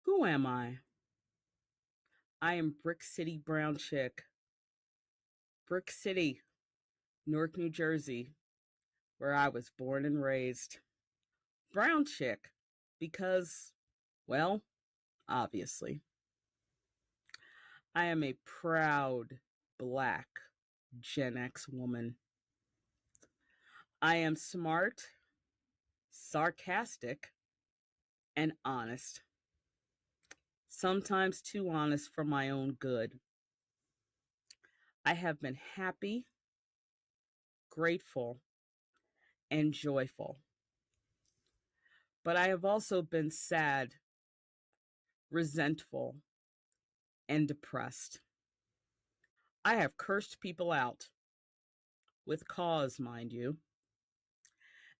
Who am I? I am Brick City Brown Chick. Brick City, Newark, New Jersey, where I was born and raised. Brown Chick, because, well, obviously. I am a proud Black Gen X woman. I am smart, sarcastic, and honest. Sometimes too honest for my own good. I have been happy, grateful, and joyful. But I have also been sad, resentful, and depressed. I have cursed people out, with cause, mind you,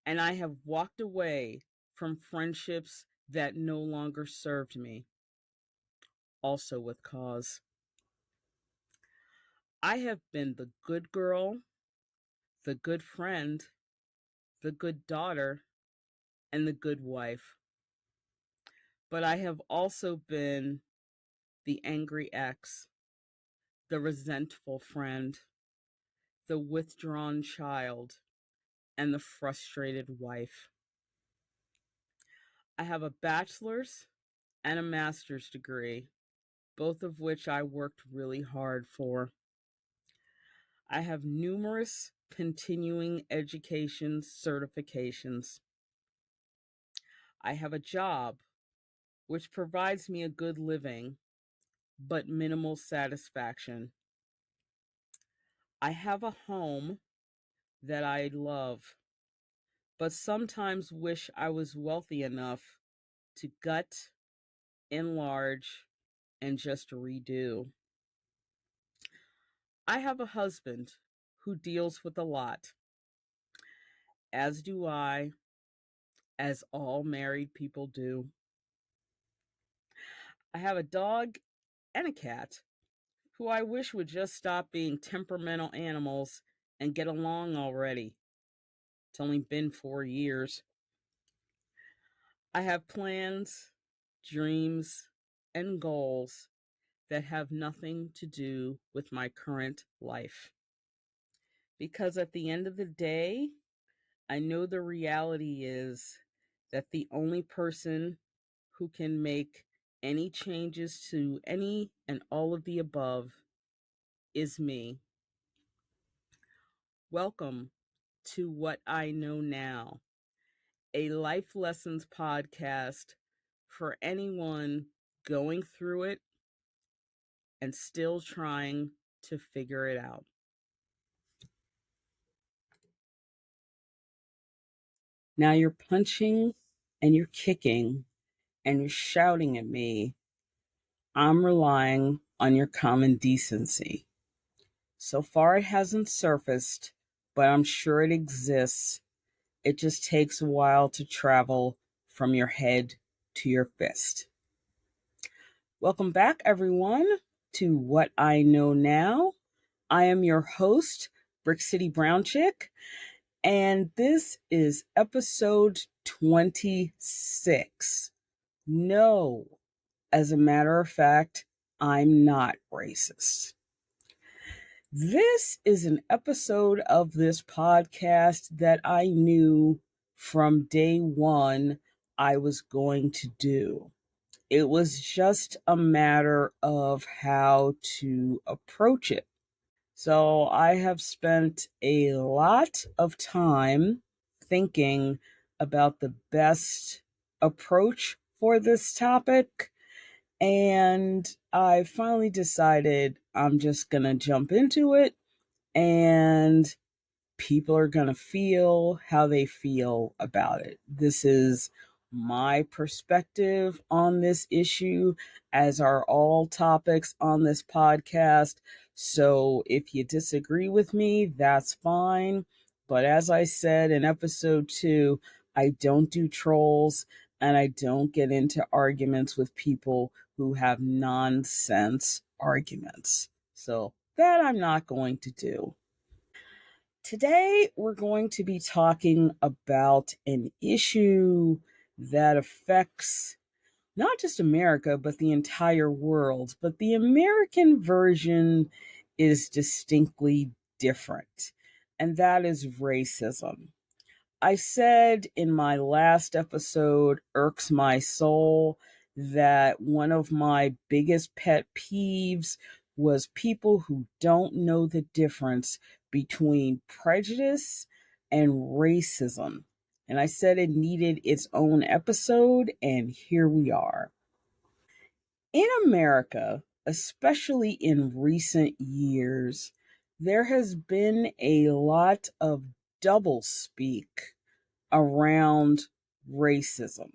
and I have walked away from friendships that no longer served me, also with cause. I have been the good girl, the good friend, the good daughter, and the good wife. But I have also been the angry ex, the resentful friend, the withdrawn child, and the frustrated wife. I have a bachelor's and a master's degree, both of which I worked really hard for. I have numerous continuing education certifications. I have a job which provides me a good living, but minimal satisfaction. I have a home that I love, but sometimes wish I was wealthy enough to gut, enlarge, and just redo. I have a husband who deals with a lot, as do I, as all married people do. I have a dog and a cat who I wish would just stop being temperamental animals and get along already. It's only been 4 years. I have plans, dreams, and goals that have nothing to do with my current life. Because at the end of the day, I know the reality is that the only person who can make any changes to any and all of the above is me. Welcome to What I Know Now, a life lessons podcast for anyone going through it and still trying to figure it out. Now you're punching and you're kicking and you're shouting at me. I'm relying on your common decency. So far, it hasn't surfaced, but I'm sure it exists. It just takes a while to travel from your head to your fist. Welcome back, everyone, to What I Know Now. I am your host, Brick City Brown Chick, and this is episode 26. No, as a matter of fact, I'm not racist. This is an episode of this podcast that I knew from day one I was going to do. It was just a matter of how to approach it. So I have spent a lot of time thinking about the best approach for this topic. And I finally decided I'm just going to jump into it, and people are going to feel how they feel about it. This is my perspective on this issue, as are all topics on this podcast. So if you disagree with me, that's fine. But as I said in episode 2, I don't do trolls and I don't get into arguments with people who have nonsense arguments. So that I'm not going to do. Today, we're going to be talking about an issue that affects not just America, but the entire world. But the American version is distinctly different, and that is racism. I said in my last episode, Irks My Soul, that one of my biggest pet peeves was people who don't know the difference between prejudice and racism. And I said it needed its own episode, and here we are. In America, especially in recent years, there has been a lot of doublespeak around racism.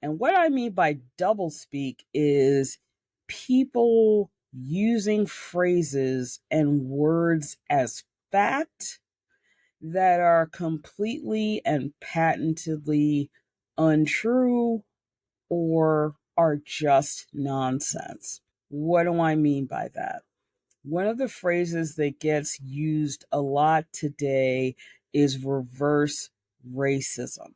And what I mean by doublespeak is people using phrases and words as fact that are completely and patently untrue or are just nonsense. What do I mean by that? One of the phrases that gets used a lot today is reverse racism.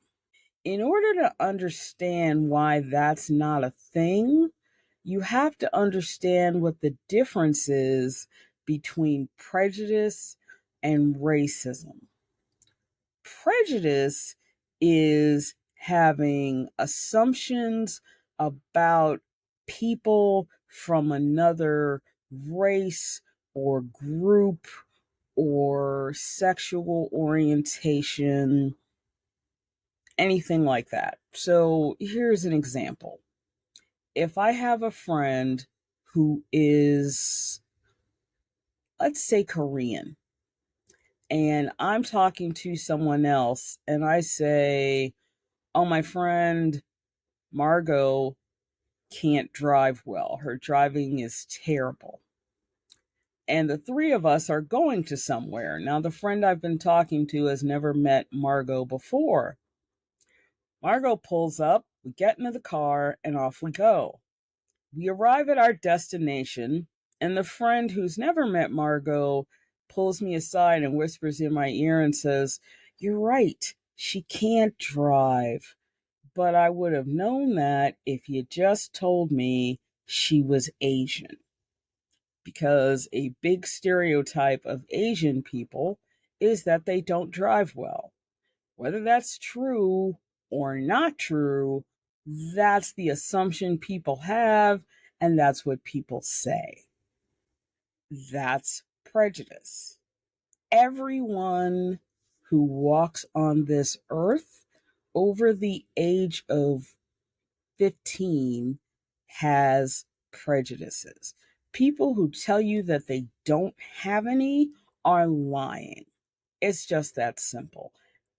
In order to understand why that's not a thing, you have to understand what the difference is between prejudice and racism. Prejudice is having assumptions about people from another race or group or sexual orientation, anything like that. So here's an example. If I have a friend who is, let's say, Korean, and I'm talking to someone else, and I say, oh, my friend Margot can't drive well. Her driving is terrible. And the three of us are going to somewhere. Now, the friend I've been talking to has never met Margot before. Margot pulls up, we get into the car, and off we go. We arrive at our destination, and the friend who's never met Margot pulls me aside and whispers in my ear and says, "You're right, she can't drive. But I would have known that if you just told me she was Asian." Because a big stereotype of Asian people is that they don't drive well. Whether that's true or not true, that's the assumption people have, and that's what people say. That's prejudice. Everyone who walks on this earth over the age of 15 has prejudices. People who tell you that they don't have any are lying. It's just that simple.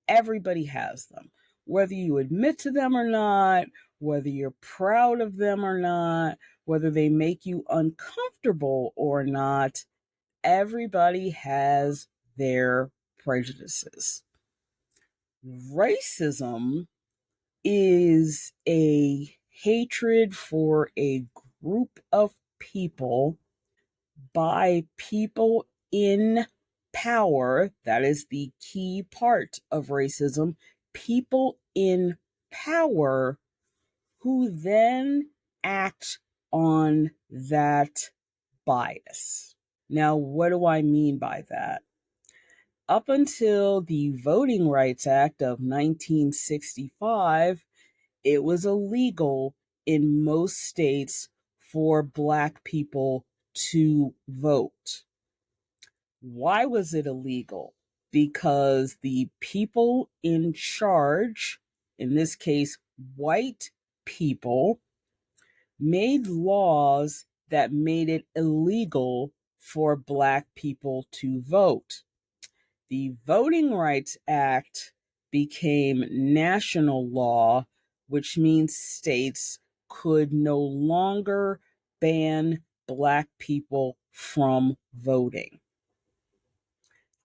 Everybody has them. Whether you admit to them or not, whether you're proud of them or not, whether they make you uncomfortable or not, everybody has their prejudices. Racism is a hatred for a group of people by people in power. That is the key part of racism. People in power who then act on that bias. Now, what do I mean by that? Up until the Voting Rights Act of 1965, it was illegal in most states for Black people to vote. Why was it illegal? Because the people in charge, in this case, white people, made laws that made it illegal for Black people to vote. The Voting Rights Act became national law, which means states could no longer ban Black people from voting.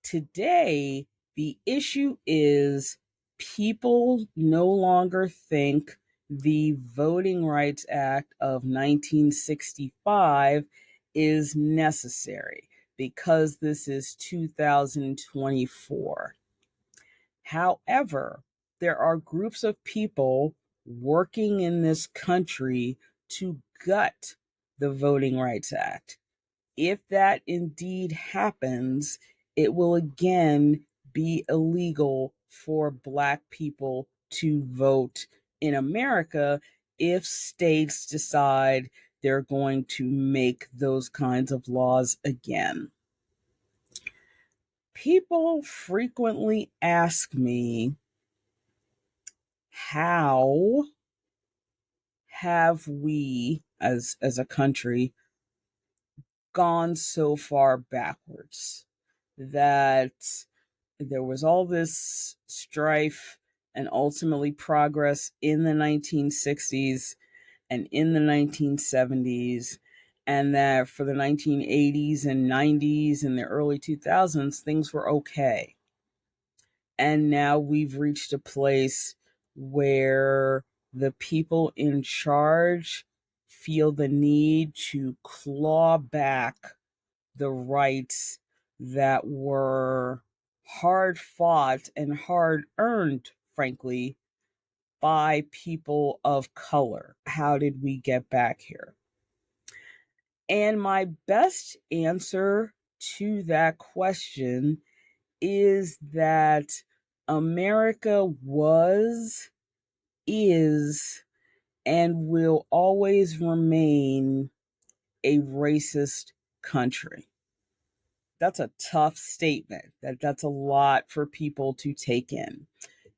Today, the issue is people no longer think the Voting Rights Act of 1965 is necessary because this is 2024. However, there are groups of people working in this country to gut the Voting Rights Act. If that indeed happens, it will again be illegal for Black people to vote in America if states decide they're going to make those kinds of laws again. People frequently ask me, how have we as a country gone so far backwards that there was all this strife and ultimately progress in the 1960s and in the 1970s, and that for the 1980s and 90s and the early 2000s, things were okay. And now we've reached a place where the people in charge feel the need to claw back the rights that were hard fought and hard earned, frankly, by people of color. How did we get back here? And my best answer to that question is that America was, is, and will always remain a racist country. That's a tough statement. That's a lot for people to take in.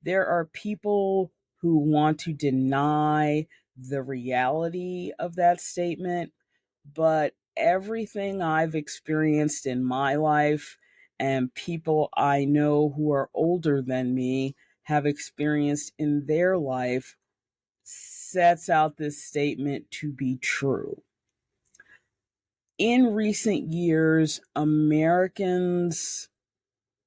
There are people who want to deny the reality of that statement, but everything I've experienced in my life and people I know who are older than me have experienced in their life sets out this statement to be true. In recent years, Americans,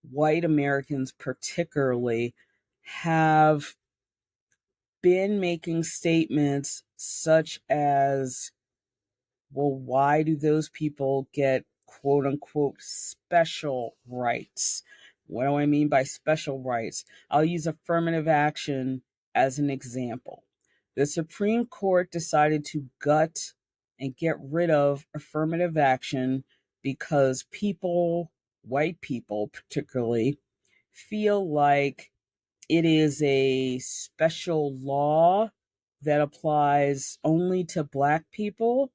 white Americans particularly, have been making statements such as, well, why do those people get quote unquote special rights? What do I mean by special rights? I'll use affirmative action as an example. The Supreme Court decided to gut and get rid of affirmative action because people, white people particularly, feel like it is a special law that applies only to Black people,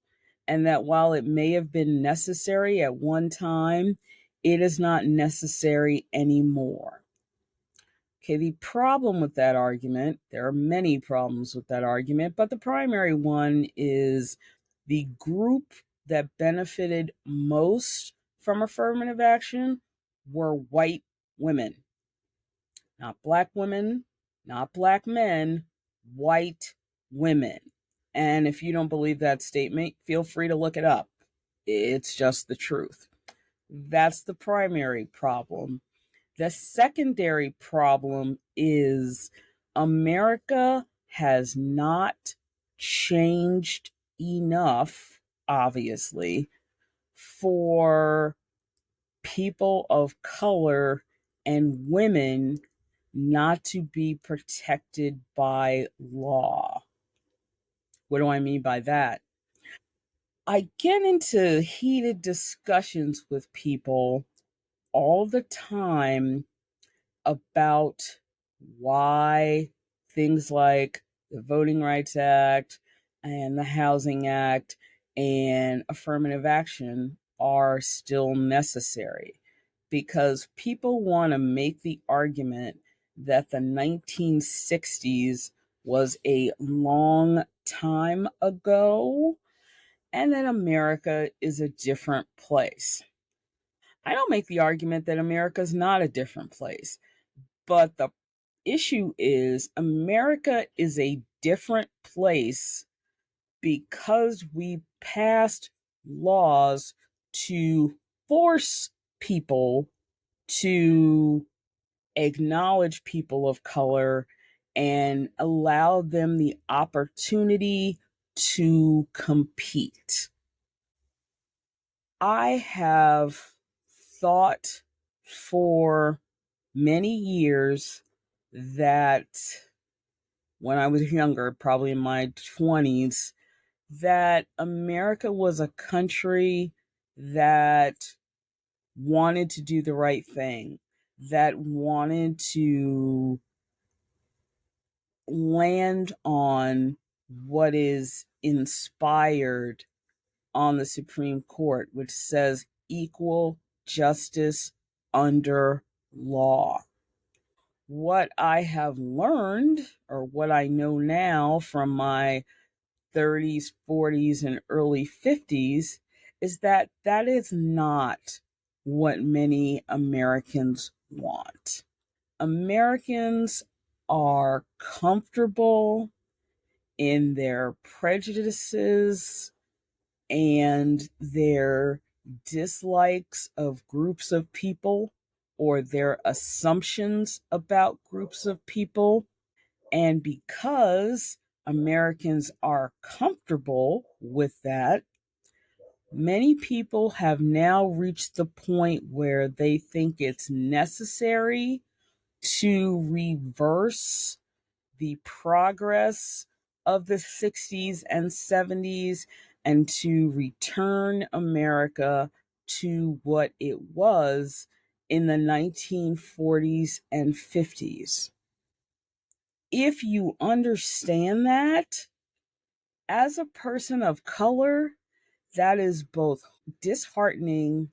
and that while it may have been necessary at one time, it is not necessary anymore. Okay, the problem with that argument, there are many problems with that argument, but the primary one is the group that benefited most from affirmative action were white women. Not Black women, not Black men, white women. And if you don't believe that statement, feel free to look it up. It's just the truth. That's the primary problem. The secondary problem is America has not changed enough, obviously, for people of color and women not to be protected by law. What do I mean by that? I get into heated discussions with people all the time about why things like the Voting Rights Act and the Housing Act and affirmative action are still necessary. Because people want to make the argument that the 1960s was a long time ago and that America is a different place. I don't make the argument that America is not a different place, but the issue is America is a different place because we passed laws to force people to acknowledge people of color and allow them the opportunity to compete. I have thought for many years that when I was younger, probably in my 20s, that America was a country that wanted to do the right thing, that wanted to land on what is inspired on the Supreme Court, which says equal justice under law. What I have learned, or what I know now from my 30s, 40s, and early 50s, is that that is not what many Americans want. Americans are comfortable in their prejudices and their dislikes of groups of people or their assumptions about groups of people. And because Americans are comfortable with that, many people have now reached the point where they think it's necessary to reverse the progress of the 60s and 70s and to return America to what it was in the 1940s and 50s. If you understand that, as a person of color, that is both disheartening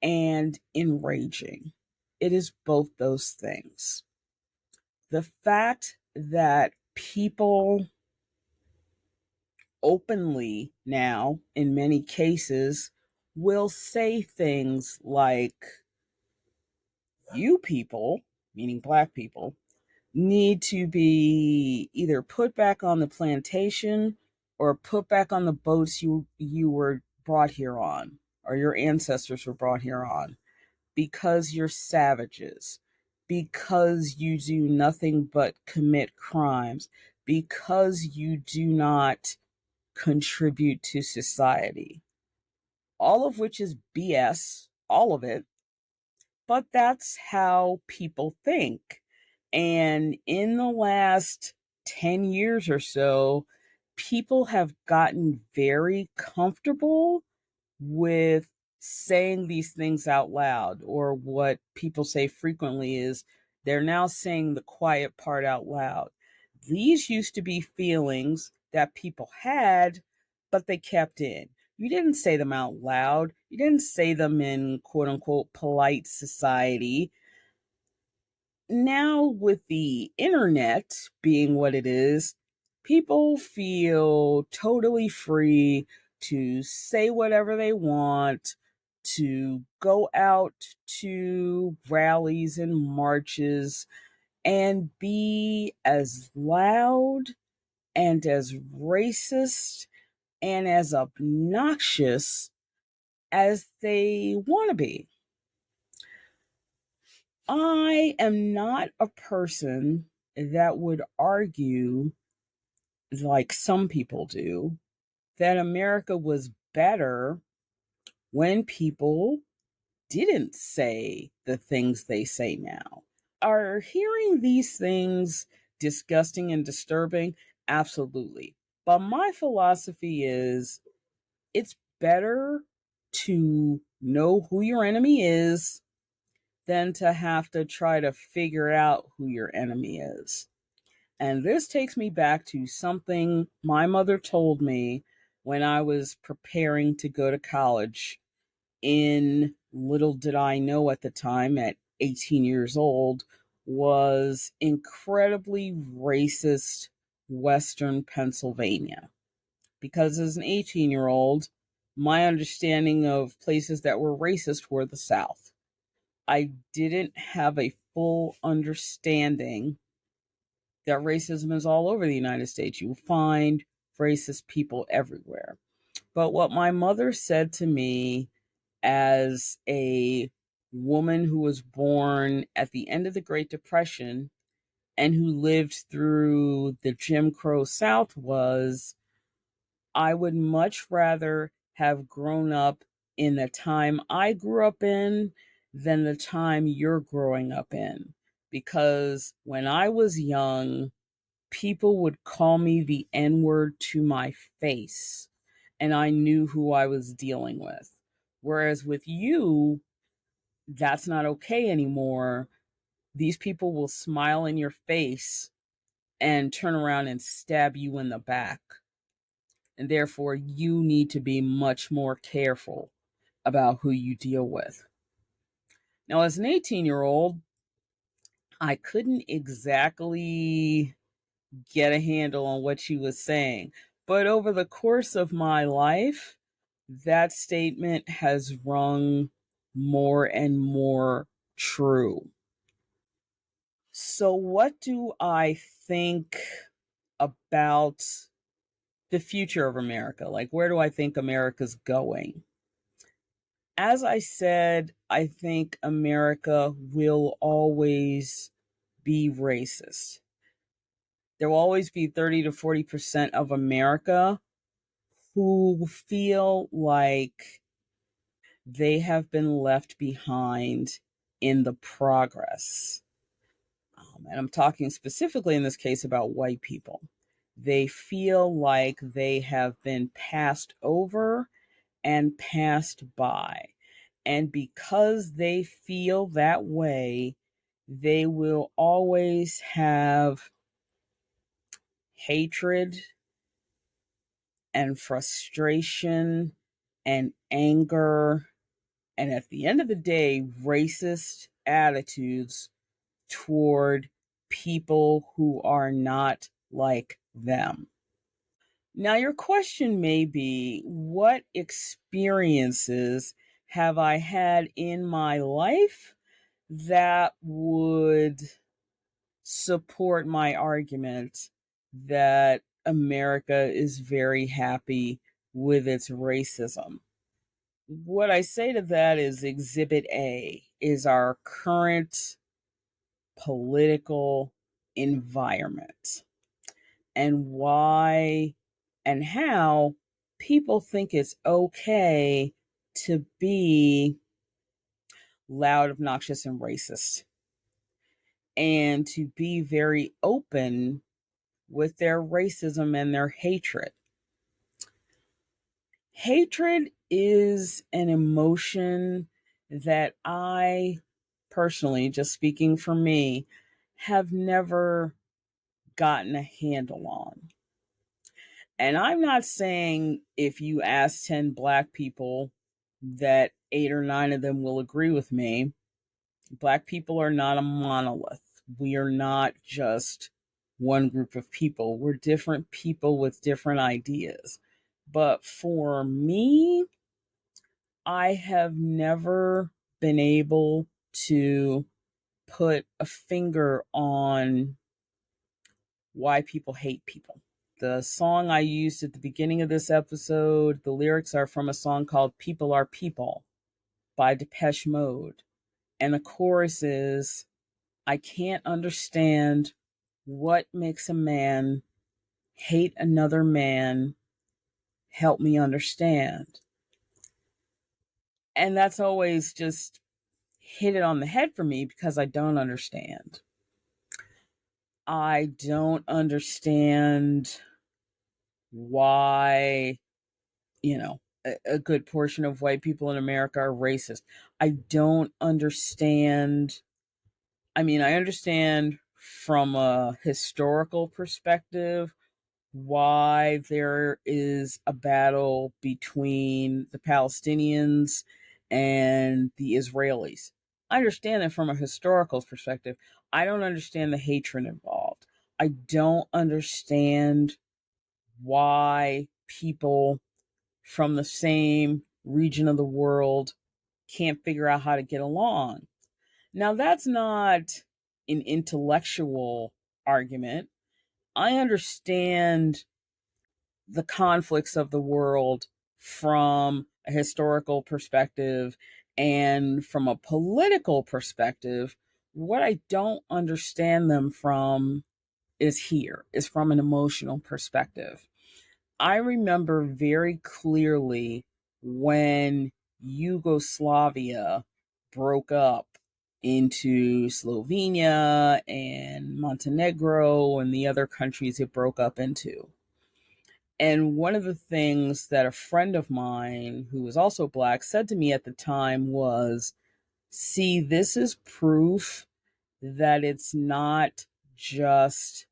and enraging. It is both those things. The fact that people openly now, in many cases, will say things like, you people, meaning Black people, need to be either put back on the plantation or put back on the boats you were brought here on, or your ancestors were brought here on, because you're savages, because you do nothing but commit crimes, because you do not contribute to society. All of which is BS, all of it, but that's how people think. And in the last 10 years or so, people have gotten very comfortable with saying these things out loud, or what people say frequently is they're now saying the quiet part out loud. These used to be feelings that people had, but they kept in. You didn't say them out loud. You didn't say them in quote unquote polite society. Now, with the internet being what it is, people feel totally free to say whatever they want, to go out to rallies and marches and be as loud and as racist and as obnoxious as they want to be. I am not a person that would argue, like some people do, that America was better when people didn't say the things they say now. Are hearing these things disgusting and disturbing? Absolutely. But my philosophy is it's better to know who your enemy is than to have to try to figure out who your enemy is. And this takes me back to something my mother told me when I was preparing to go to college. In little did I know at the time, at 18 years old, was incredibly racist Western Pennsylvania. Because as an 18-year-old, my understanding of places that were racist were the South. I didn't have a full understanding that racism is all over the United States. You find racist people everywhere. But what my mother said to me as a woman who was born at the end of the Great Depression and who lived through the Jim Crow South was, I would much rather have grown up in the time I grew up in than the time you're growing up in. Because when I was young, people would call me the N word to my face, and I knew who I was dealing with. Whereas with you, that's not okay anymore. These people will smile in your face and turn around and stab you in the back. And therefore, you need to be much more careful about who you deal with. Now, as an 18-year-old, I couldn't exactly get a handle on what she was saying. But over the course of my life, that statement has rung more and more true. So, what do I think about the future of America? Like, where do I think America's going? As I said, I think America will always be racist. There will always be 30 to 40% of America who feel like they have been left behind in the progress. And I'm talking specifically in this case about white people. They feel like they have been passed over and passed by. And because they feel that way, they will always have hatred and frustration and anger, and at the end of the day, racist attitudes toward people who are not like them. Now, your question may be, what experiences have I had in my life that would support my argument that America is very happy with its racism? What I say to that is Exhibit A is our current political environment and why and how people think it's okay to be loud, obnoxious, and racist, and to be very open with their racism and their hatred. Hatred is an emotion that I personally, just speaking for me, have never gotten a handle on. And I'm not saying if you ask 10 Black people that 8 or 9 of them will agree with me. Black people are not a monolith. We are not just one group of people. We're different people with different ideas. But for me, I have never been able to put a finger on why people hate people. The song I used at the beginning of this episode, the lyrics are from a song called People Are People by Depeche Mode. And the chorus is, I can't understand what makes a man hate another man. Help me understand. And that's always just hit it on the head for me because I don't understand. I don't understand why, a good portion of white people in America are racist. I don't understand. I mean, I understand from a historical perspective why there is a battle between the Palestinians and the Israelis. I understand that from a historical perspective. I don't understand the hatred involved. I don't understand why people from the same region of the world can't figure out how to get along. Now, that's not an intellectual argument. I understand the conflicts of the world from a historical perspective and from a political perspective. What I don't understand them from is from an emotional perspective. I remember very clearly when Yugoslavia broke up into Slovenia and Montenegro and the other countries it broke up into. And one of the things that a friend of mine who was also Black said to me at the time was, see, this is proof that it's not just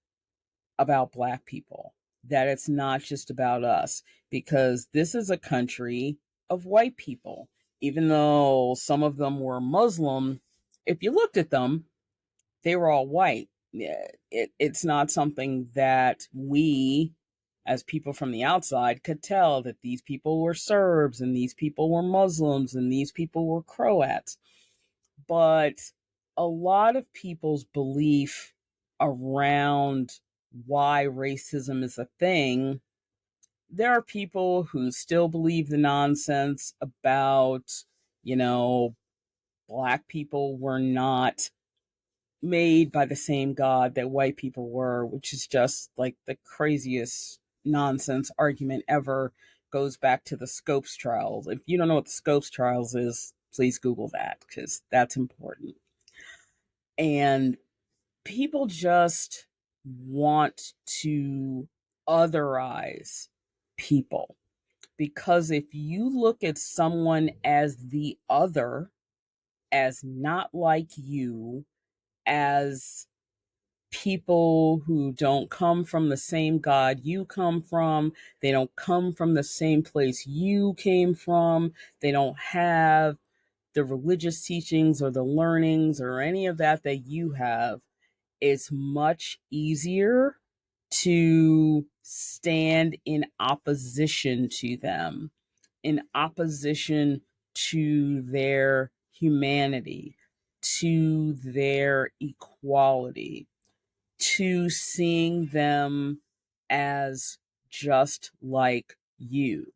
about Black people, that it's not just about us, because this is a country of white people. Even though some of them were Muslim, if you looked at them, they were all white. Yeah, it's not something that we, as people from the outside, could tell that these people were Serbs and these people were Muslims and these people were Croats. But a lot of people's belief around why racism is a thing, there are people who still believe the nonsense about, you know, Black people were not made by the same God that white people were, which is just like the craziest nonsense argument ever. Goes back to the Scopes trials. If you don't know what the Scopes trials is, please Google that because that's important. And people just want to otherize people because if you look at someone as the other, as not like you, as people who don't come from the same God you come from. They don't come from the same place you came from. They don't have the religious teachings or the learnings or any of that that you have. It's much easier to stand in opposition to them, in opposition to their humanity, to their equality, to seeing them as just like you.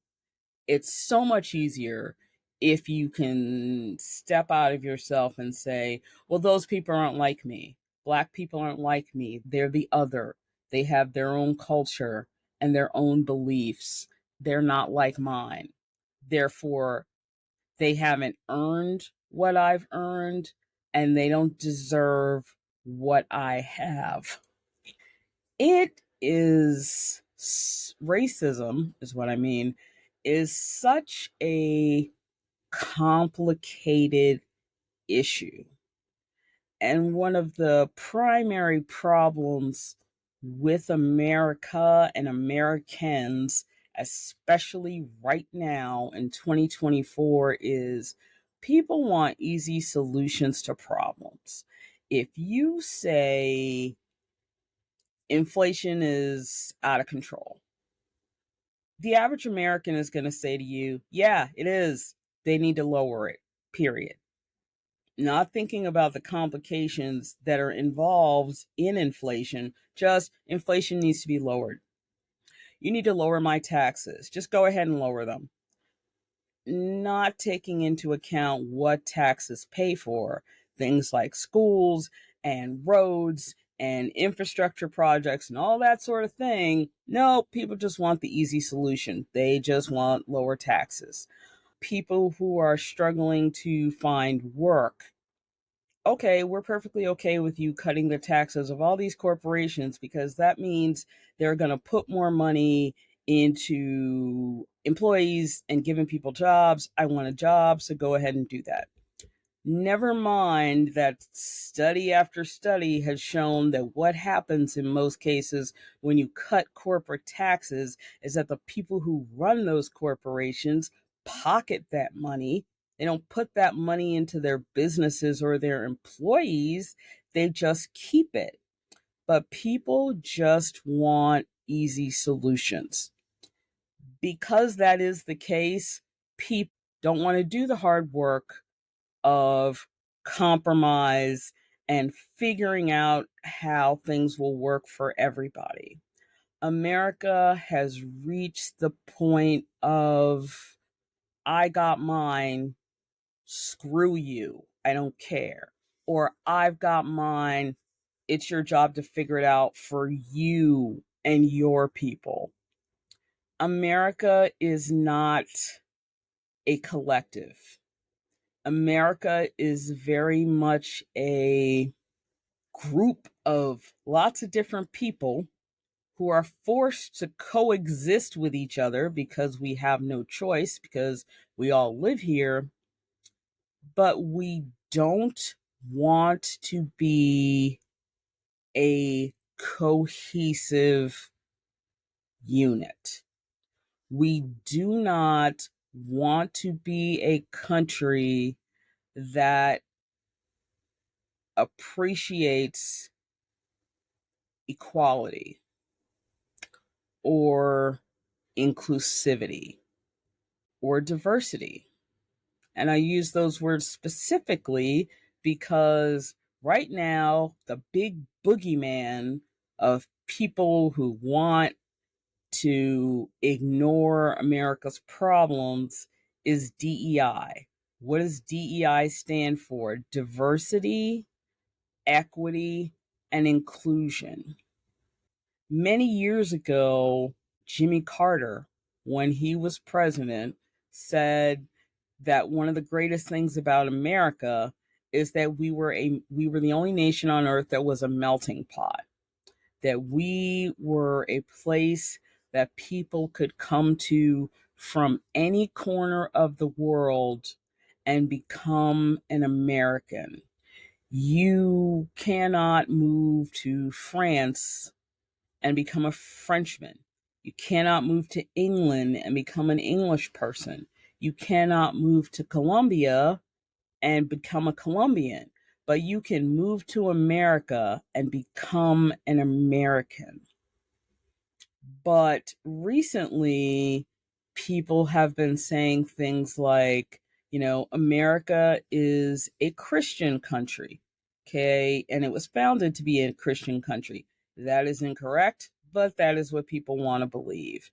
It's so much easier if you can step out of yourself and say, well, those people aren't like me. Black people aren't like me. They're the other. They have their own culture and their own beliefs. They're not like mine. Therefore, they haven't earned what I've earned and they don't deserve what I have. It is racism, is what I mean, is such a complicated issue. And one of the primary problems with America and Americans, especially right now in 2024, is people want easy solutions to problems. If you say inflation is out of control, the average American is going to say to you, yeah, it is. They need to lower it, period. Not thinking about the complications that are involved in inflation, just inflation needs to be lowered. You need to lower my taxes. Just go ahead and lower them. Not taking into account what taxes pay for things like schools and roads and infrastructure projects and all that sort of thing. No, people just want the easy solution. They just want lower taxes. People who are struggling to find work, okay, we're perfectly okay with you cutting the taxes of all these corporations because that means they're going to put more money into employees and giving people jobs. I want a job, so go ahead and do that. Never mind that study after study has shown that what happens in most cases when you cut corporate taxes is that the people who run those corporations pocket that money. They don't put that money into their businesses or their employees, they just keep it. But people just want easy solutions. Because that is the case, people don't want to do the hard work of compromise and figuring out how things will work for everybody. America has reached the point of, I got mine, screw you, I don't care. Or I've got mine, it's your job to figure it out for you and your people. America is not a collective. America is very much a group of lots of different people who are forced to coexist with each other because we have no choice, because we all live here, but we don't want to be a cohesive unit. We do not want to be a country that appreciates equality or inclusivity or diversity. And I use those words specifically because right now, the big boogeyman of people who want to ignore America's problems is DEI. What does DEI stand for? Diversity, equity, and inclusion. Many years ago, Jimmy Carter, when he was president, said that one of the greatest things about America is that we were the only nation on earth that was a melting pot, that we were a place that people could come to from any corner of the world and become an American. You cannot move to France and become a Frenchman. You cannot move to England and become an English person. You cannot move to Colombia and become a Colombian, but you can move to America and become an American. But recently, people have been saying things like, America is a Christian country, okay? And it was founded to be a Christian country. That is incorrect, but that is what people want to believe.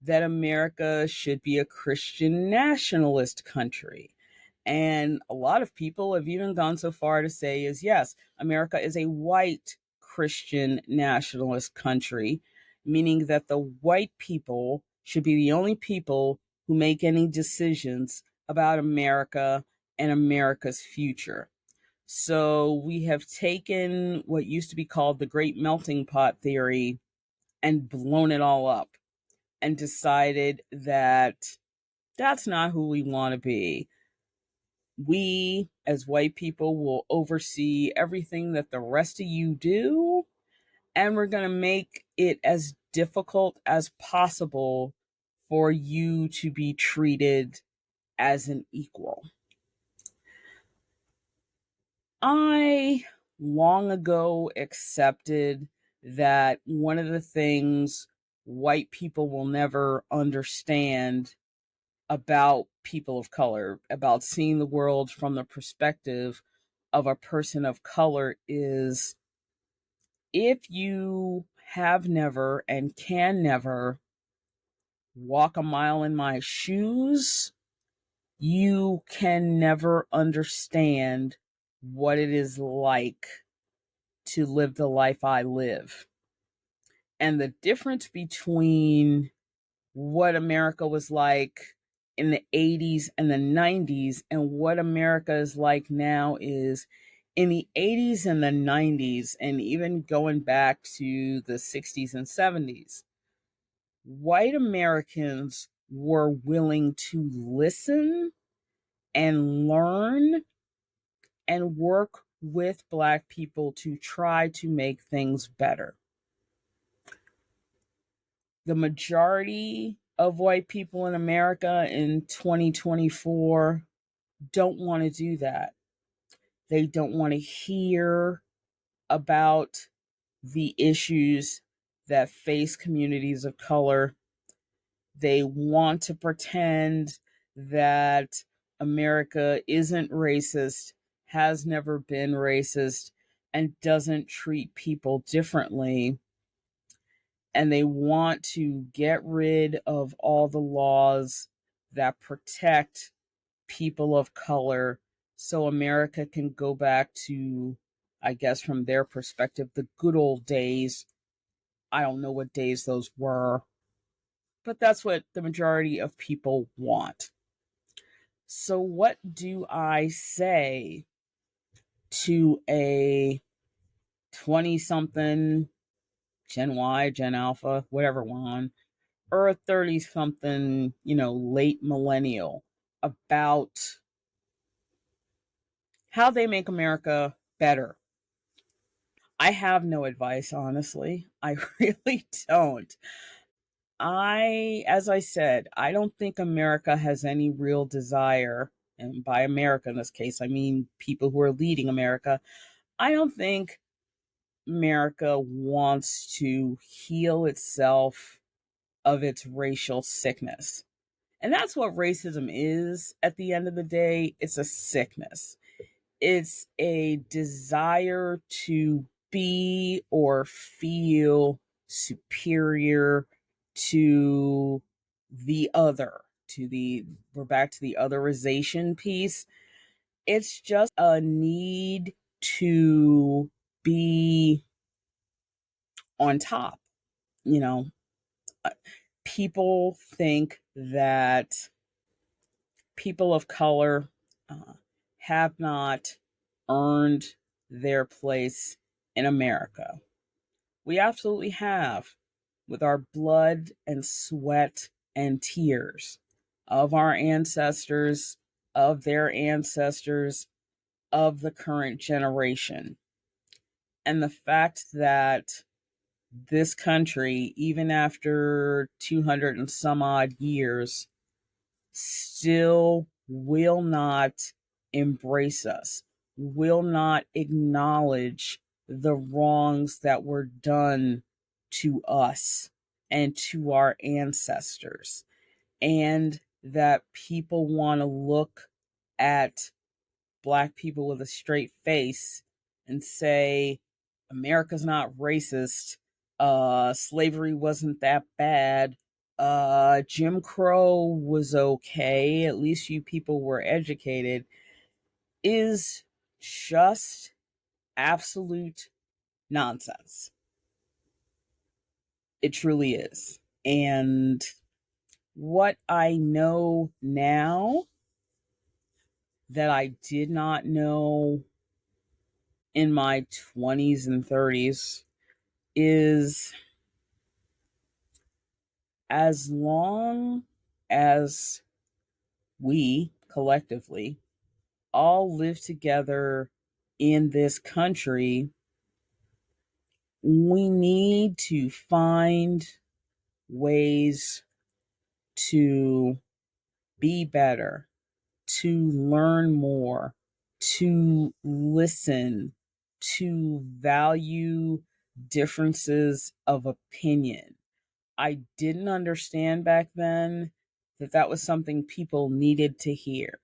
That America should be a Christian nationalist country. And a lot of people have even gone so far to say is yes, America is a white Christian nationalist country, meaning that the white people should be the only people who make any decisions about America and America's future. So we have taken what used to be called the Great Melting Pot theory and blown it all up and decided that that's not who we want to be. We, as white people, will oversee everything that the rest of you do, and we're going to make it as difficult as possible for you to be treated as an equal. I long ago accepted that one of the things white people will never understand about people of color, about seeing the world from the perspective of a person of color, is if you have never and can never walk a mile in my shoes, you can never understand what it is like to live the life I live. And the difference between what America was like in the 80s and the 90s and what America is like now is in the 80s and the 90s, and even going back to the 60s and 70s, white Americans were willing to listen and learn and work with Black people to try to make things better. The majority of white people in America in 2024 don't want to do that. They don't want to hear about the issues that face communities of color. They want to pretend that America isn't racist, has never been racist, and doesn't treat people differently. And they want to get rid of all the laws that protect people of color so America can go back to, I guess, from their perspective, the good old days. I don't know what days those were, but that's what the majority of people want. So, what do I say to a 20 something Gen Y, Gen Alpha, whatever one, or a 30 something, late millennial about how they make America better? I have no advice, honestly. I really don't. As I said, I don't think America has any real desire, and by America in this case, I mean people who are leading America. I don't think America wants to heal itself of its racial sickness. And that's what racism is at the end of the day. It's a sickness. It's a desire to be or feel superior to the other, we're back to the otherization piece. It's just a need to be on top. You know, Uh, people think that people of color uh, have not earned their place in America. We absolutely have, with our blood and sweat and tears of our ancestors, of their ancestors, of the current generation. And the fact that this country, even after 200 and some odd years, still will not embrace us, will not acknowledge the wrongs that were done to us and to our ancestors, and that people want to look at Black people with a straight face and say, America's not racist, slavery wasn't that bad, Jim Crow was okay, at least you people were educated, is just absolute nonsense. It truly is. And what I know now that I did not know in my 20s and 30s is, as long as we collectively all live together in this country, we need to find ways to be better, to learn more, to listen, to value differences of opinion. I didn't understand back then that that was something people needed to hear.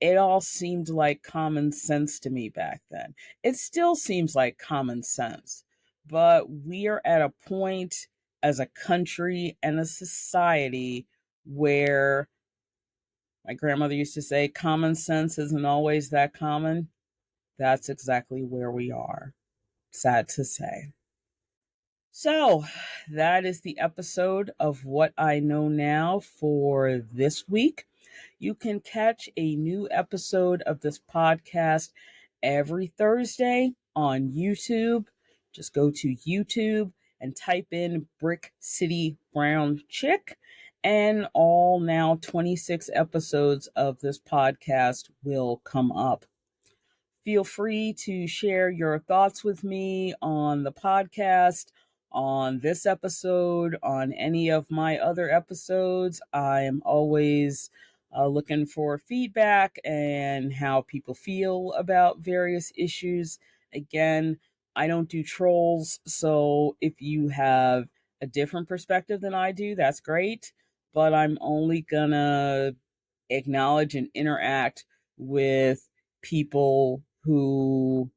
It all seemed like common sense to me back then. It still seems like common sense, but we are at a point as a country and a society where my grandmother used to say, common sense isn't always that common. That's exactly where we are. Sad to say. So, that is the episode of What I Know Now for this week. You can catch a new episode of this podcast every Thursday on YouTube. Just go to YouTube and type in Brick City Brown Chick, and all now 26 episodes of this podcast will come up. Feel free to share your thoughts with me on the podcast, on this episode, on any of my other episodes. I am always looking for feedback and how people feel about various issues. Again, I don't do trolls, so if you have a different perspective than I do, that's great. But I'm only gonna acknowledge and interact with people who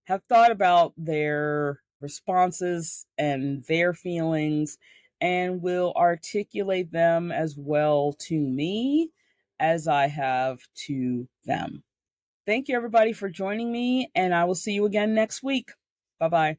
have thought about their responses and their feelings and will articulate them as well to me as I have to them. Thank you, everybody, for joining me, and I will see you again next week. Bye bye.